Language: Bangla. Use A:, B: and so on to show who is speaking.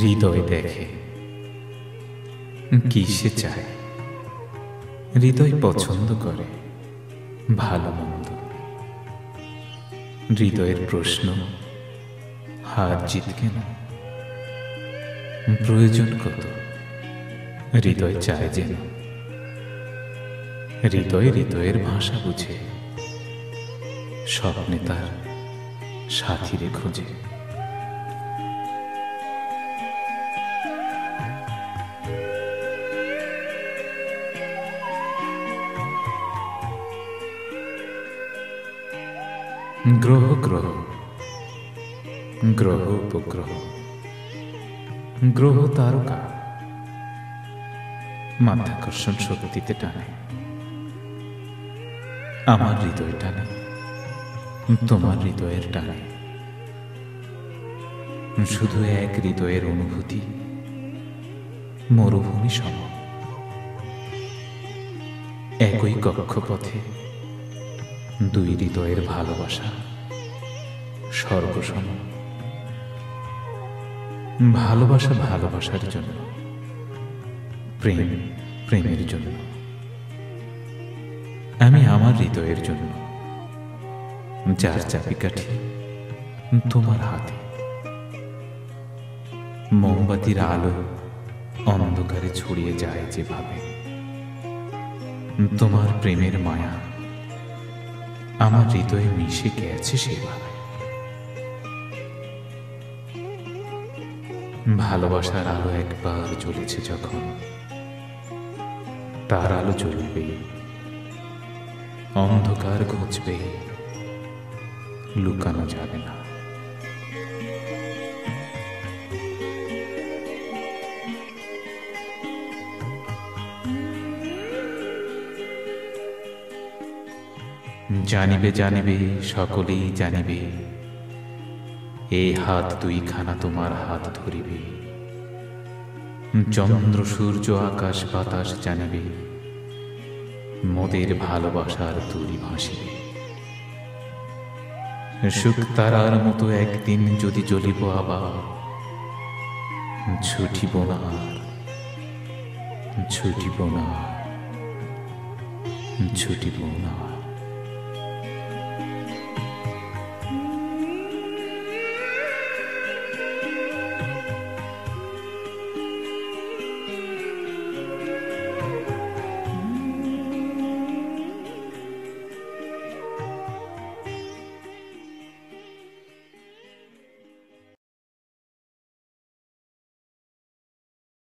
A: হৃদয় দেখে কি সে চায়, হৃদয় পছন্দ করে ভালো মন্দ। হৃদয়ের প্রশ্ন হার জিত কেন, প্রয়োজন কত, হৃদয় চায় যেন। হৃদয় হৃদয়ের ভাষা বুঝে, স্বপ্নে তার সাথীরে খোঁজে। গ্রহ গ্রহ গ্রহ উপগ্রহ, গ্রহ তারকা মাধ্যাকর্ষণ শক্তিতে টানে। আমার হৃদয় টানে, তোমার হৃদয়ের টানে। শুধু এক হৃদয়ের অনুভূতি, মরুভূমি সম। একই কক্ষপথে দুই হৃদয়ের ভালোবাসা সর্বসম। ভালোবাসা ভালোবাসার জন্য, প্রেম প্রেমের জন্য। আমি আমার হৃদয়ের জন্য, যার চাবিকাঠি তোমার হাতে। মোমবাতির আলো অন্ধকারে ছড়িয়ে যায় যেভাবে, তোমার প্রেমের মায়া আমার হৃদয়ে মিশে গেছে সেভাবে। ভালোবাসার আলো একবার জ্বলেছে যখন, তার আলো জ্বলবে, অন্ধকার ঘুচবে, লুকানো যাবে না। জানিবে জানিবে সকলেই জানিবে, এই হাত দুইখানা তোমার হাত ধরিবে। চন্দ্র সূর্য আকাশ বাতাস জানিবে, মোদের ভালোবাসার তুলি ভাসিবে। সুখ তারার মতো একদিন যদি জ্বলিব আবার, ছুটিব না আর, ছুটিব না, ছুটিব না।